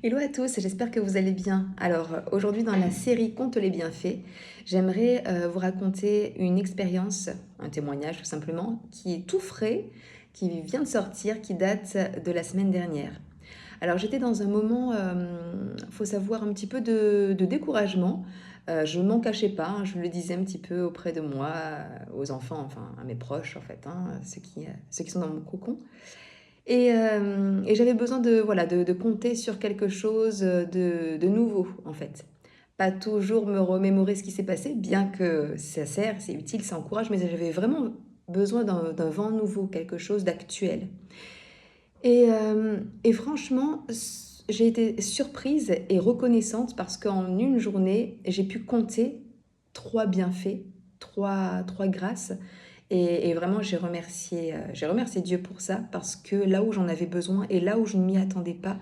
Hello à tous, j'espère que vous allez bien. Alors aujourd'hui dans la série Compte les bienfaits, j'aimerais vous raconter une expérience, un témoignage tout simplement, qui est tout frais, qui vient de sortir, qui date de la semaine dernière. Alors j'étais dans un moment, faut savoir, un petit peu de découragement. Je m'en cachais pas, hein, je le disais un petit peu auprès de moi, aux enfants, enfin à mes proches en fait, hein, ceux qui sont dans mon cocon. Et j'avais besoin de, voilà, de compter sur quelque chose de nouveau, en fait. Pas toujours me remémorer ce qui s'est passé, bien que ça sert, c'est utile, ça encourage, mais j'avais vraiment besoin d'un vent nouveau, quelque chose d'actuel. Et franchement, j'ai été surprise et reconnaissante parce qu'en une journée, j'ai pu compter 3 bienfaits, trois grâces. Et vraiment, j'ai remercié Dieu pour ça parce que là où j'en avais besoin et là où je ne m'y attendais pas,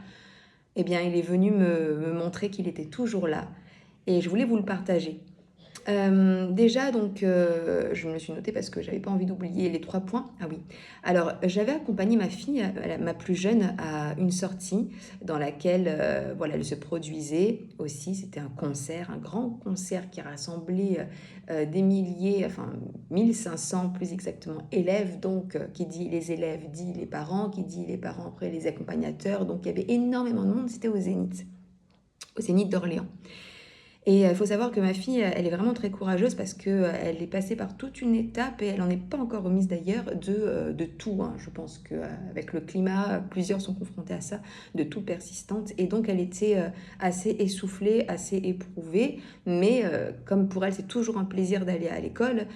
eh bien, il est venu me montrer qu'il était toujours là. Et je voulais vous le partager. Déjà, donc, je me le suis noté parce que j'avais pas envie d'oublier les 3 points. Ah oui. Alors, j'avais accompagné ma fille, ma plus jeune, à une sortie dans laquelle, voilà, elle se produisait aussi. C'était un concert, un grand concert qui rassemblait des milliers, enfin 1500 plus exactement, élèves. Donc, qui dit les élèves dit les parents, qui dit les parents après les accompagnateurs. Donc, il y avait énormément de monde. C'était au Zénith d'Orléans. Et il faut savoir que ma fille, elle est vraiment très courageuse parce qu'elle est passée par toute une étape et elle n'en est pas encore remise d'ailleurs de tout, hein. Je pense qu'avec le climat, plusieurs sont confrontés à ça, de tout persistante. Et donc elle était assez essoufflée, assez éprouvée. Mais comme pour elle, c'est toujours un plaisir d'aller à l'école,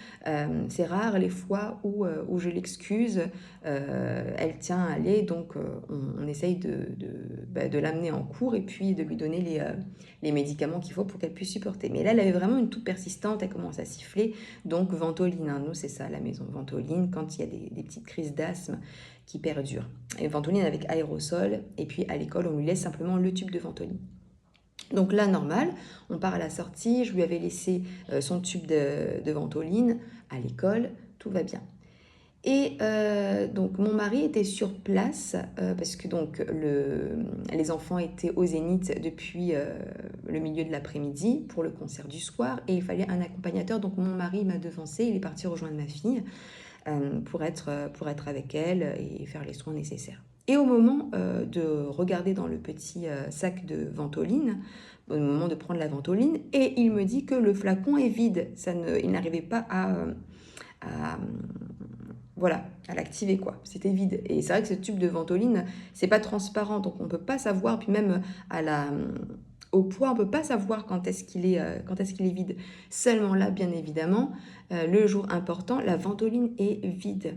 c'est rare les fois où je l'excuse. Elle tient à aller, donc on essaye de l'amener en cours et puis de lui donner les médicaments qu'il faut pour qu'elle puisse supporter. Mais là, elle avait vraiment une toux persistante, elle commence à siffler, donc ventoline, hein. Nous c'est ça à la maison, ventoline, quand il y a des petites crises d'asthme qui perdurent. Et ventoline avec aérosol, et puis à l'école, on lui laisse simplement le tube de ventoline. Donc là, normal, on part à la sortie, je lui avais laissé son tube de ventoline à l'école, tout va bien. Et donc mon mari était sur place parce que donc les enfants étaient au Zénith depuis le milieu de l'après-midi pour le concert du soir et il fallait un accompagnateur. Donc mon mari m'a devancé, il est parti rejoindre ma fille pour être avec elle et faire les soins nécessaires. Et au moment de regarder dans le petit sac de ventoline, au moment de prendre la ventoline, et il me dit que le flacon est vide. Il n'arrivait pas à voilà, à l'activer quoi. C'était vide. Et c'est vrai que ce tube de ventoline, c'est pas transparent, donc on peut pas savoir. Puis même au poids, on peut pas savoir quand est-ce qu'il est vide. Seulement là, bien évidemment, le jour important, la ventoline est vide.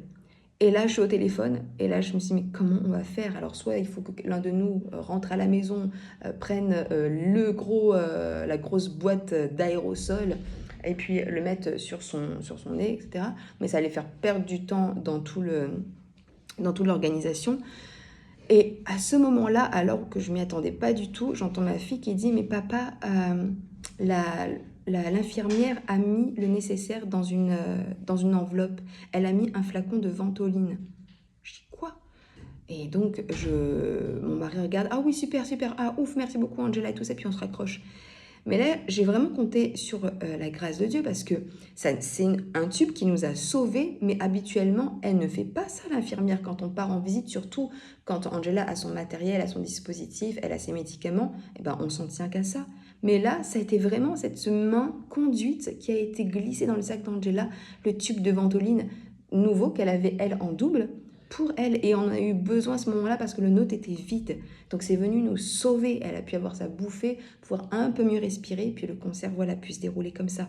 Et là, je suis au téléphone, et là, je me suis dit, mais comment on va faire? Alors, soit il faut que l'un de nous rentre à la maison, prenne la grosse boîte d'aérosol, et puis le mette sur son nez, etc. Mais ça allait faire perdre du temps dans toute l'organisation. Et à ce moment-là, alors que je m'y attendais pas du tout, j'entends ma fille qui dit, mais papa, la, l'infirmière a mis le nécessaire dans une enveloppe. Elle a mis un flacon de ventoline. Je dis quoi? Et donc, mon mari regarde. Ah oui, super, super. Ah ouf, merci beaucoup Angela et tout ça. Puis on se raccroche. Mais là, j'ai vraiment compté sur la grâce de Dieu parce que c'est un tube qui nous a sauvés, mais habituellement, elle ne fait pas ça, l'infirmière, quand on part en visite, surtout quand Angela a son matériel, a son dispositif, elle a ses médicaments, eh ben, on s'en tient qu'à ça. Mais là, ça a été vraiment cette main conduite qui a été glissée dans le sac d'Angela, le tube de ventoline nouveau qu'elle avait, elle, en double, pour elle. Et on a eu besoin à ce moment-là parce que le nôtre était vide. Donc c'est venu nous sauver. Elle a pu avoir sa bouffée, pouvoir un peu mieux respirer, puis le concert, voilà, pu se dérouler comme ça.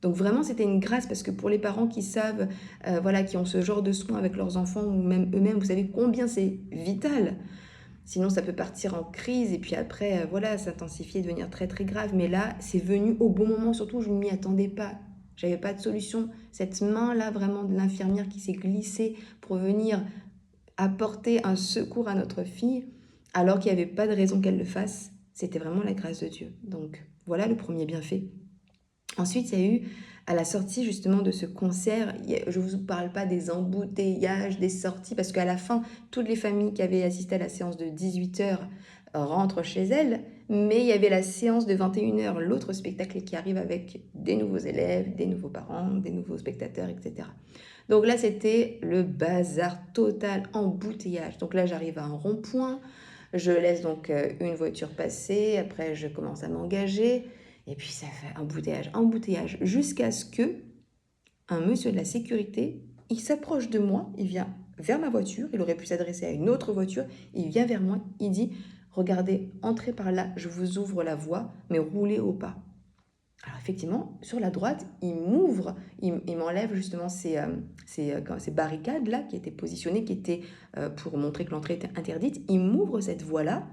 Donc vraiment, c'était une grâce parce que pour les parents qui savent, voilà, qui ont ce genre de soins avec leurs enfants ou même eux-mêmes, vous savez combien c'est vital. Sinon, ça peut partir en crise et puis après, voilà, s'intensifier, devenir très très grave. Mais là, c'est venu au bon moment. Surtout, je ne m'y attendais pas. J'avais pas de solution. Cette main-là, vraiment, de l'infirmière qui s'est glissée pour venir apporter un secours à notre fille, alors qu'il n'y avait pas de raison qu'elle le fasse, c'était vraiment la grâce de Dieu. Donc, voilà le premier bienfait. Ensuite, il y a eu, à la sortie justement de ce concert, je ne vous parle pas des embouteillages, des sorties, parce qu'à la fin, toutes les familles qui avaient assisté à la séance de 18h rentre chez elle, mais il y avait la séance de 21h, l'autre spectacle qui arrive avec des nouveaux élèves, des nouveaux parents, des nouveaux spectateurs, etc. Donc là, c'était le bazar total, embouteillage. Donc là, j'arrive à un rond-point, je laisse donc une voiture passer, après je commence à m'engager, et puis ça fait embouteillage, embouteillage, jusqu'à ce que un monsieur de la sécurité, il s'approche de moi, il vient vers ma voiture, il aurait pu s'adresser à une autre voiture, il vient vers moi, il dit, regardez, entrez par là, je vous ouvre la voie, mais roulez au pas. Alors effectivement, sur la droite, il m'ouvre, il m'enlève justement ces barricades-là qui étaient positionnées, qui étaient pour montrer que l'entrée était interdite. Il m'ouvre cette voie-là,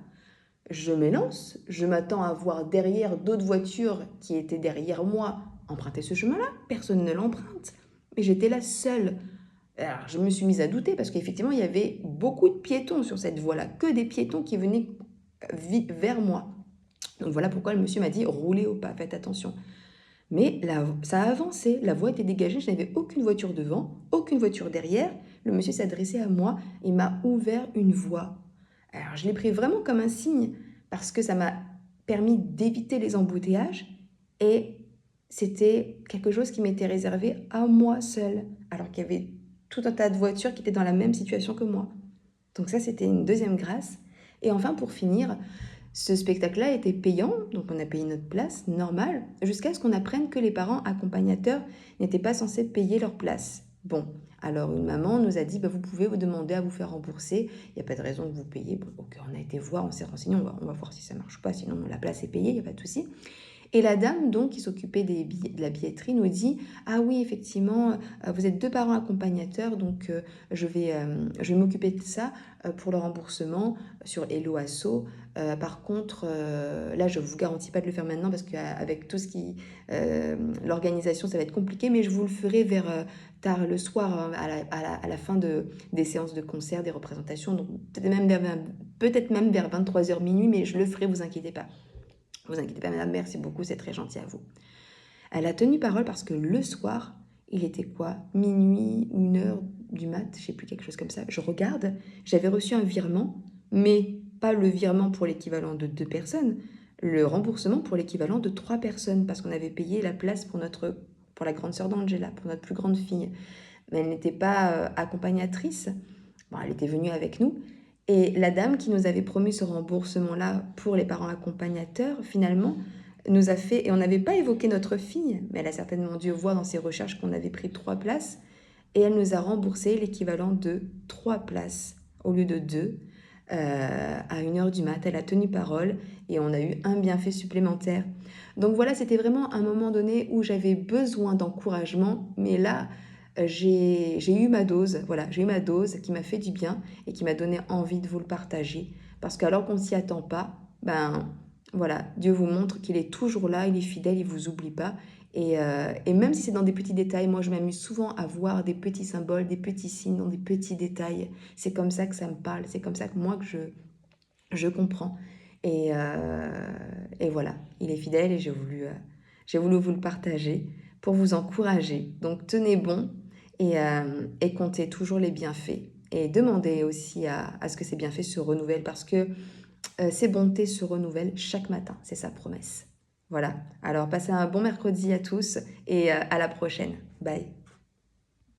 je m'élance, je m'attends à voir derrière d'autres voitures qui étaient derrière moi emprunter ce chemin-là. Personne ne l'emprunte. Mais j'étais la seule. Alors je me suis mise à douter parce qu'effectivement, il y avait beaucoup de piétons sur cette voie-là, que des piétons qui venaient vers moi. Donc voilà pourquoi le monsieur m'a dit roulez au pas, faites attention. Mais ça a avancé, la voie était dégagée, je n'avais aucune voiture devant, aucune voiture derrière. Le monsieur s'est adressé à moi et m'a ouvert une voie. Alors je l'ai pris vraiment comme un signe parce que ça m'a permis d'éviter les embouteillages et c'était quelque chose qui m'était réservé à moi seule, alors qu'il y avait tout un tas de voitures qui étaient dans la même situation que moi. Donc ça, c'était une deuxième grâce. Et enfin, pour finir, ce spectacle-là était payant, donc on a payé notre place, normal, jusqu'à ce qu'on apprenne que les parents accompagnateurs n'étaient pas censés payer leur place. Bon, alors une maman nous a dit, vous pouvez vous demander à vous faire rembourser, il n'y a pas de raison que vous payiez. Bon, ok, on a été voir, on s'est renseigné, on va voir si ça marche ou pas, sinon la place est payée, il n'y a pas de souci. Et la dame, donc, qui s'occupait de la billetterie, nous dit, ah oui, effectivement, vous êtes deux parents accompagnateurs, donc je vais m'occuper de ça pour le remboursement sur Hello Asso. Par contre, là, je ne vous garantis pas de le faire maintenant parce qu'avec tout ce qui... l'organisation, ça va être compliqué, mais je vous le ferai vers tard le soir, à la fin des séances de concert, des représentations, donc peut-être même vers 23h minuit, mais je le ferai, vous inquiétez pas. Vous inquiétez pas, madame, merci beaucoup, c'est très gentil à vous. Elle a tenu parole parce que le soir, il était quoi? Minuit, 1h du mat, je sais plus, quelque chose comme ça. Je regarde, j'avais reçu un virement, mais pas le virement pour l'équivalent de 2 personnes, le remboursement pour l'équivalent de 3 personnes, parce qu'on avait payé la place pour la grande sœur d'Angela, pour notre plus grande fille. Mais elle n'était pas accompagnatrice. Bon, elle était venue avec nous. Et la dame qui nous avait promis ce remboursement-là pour les parents accompagnateurs, finalement, nous a fait, et on n'avait pas évoqué notre fille, mais elle a certainement dû voir dans ses recherches qu'on avait pris 3 places, et elle nous a remboursé l'équivalent de 3 places au lieu de 2, à 1h du mat. Elle a tenu parole, et on a eu un bienfait supplémentaire. Donc voilà, c'était vraiment un moment donné où j'avais besoin d'encouragement, mais là, j'ai eu ma dose, voilà, j'ai eu ma dose qui m'a fait du bien et qui m'a donné envie de vous le partager. Parce qu'alors qu'on ne s'y attend pas, ben voilà, Dieu vous montre qu'il est toujours là, il est fidèle, il ne vous oublie pas. Et même si c'est dans des petits détails, moi je m'amuse souvent à voir des petits symboles, des petits signes dans des petits détails. C'est comme ça que ça me parle, c'est comme ça que moi que je comprends. Et voilà, il est fidèle et j'ai voulu vous le partager pour vous encourager. Donc tenez bon et comptez toujours les bienfaits. Et demandez aussi à ce que ces bienfaits se renouvellent parce que ces bontés se renouvellent chaque matin, c'est sa promesse. Voilà, alors passez un bon mercredi à tous et à la prochaine. Bye.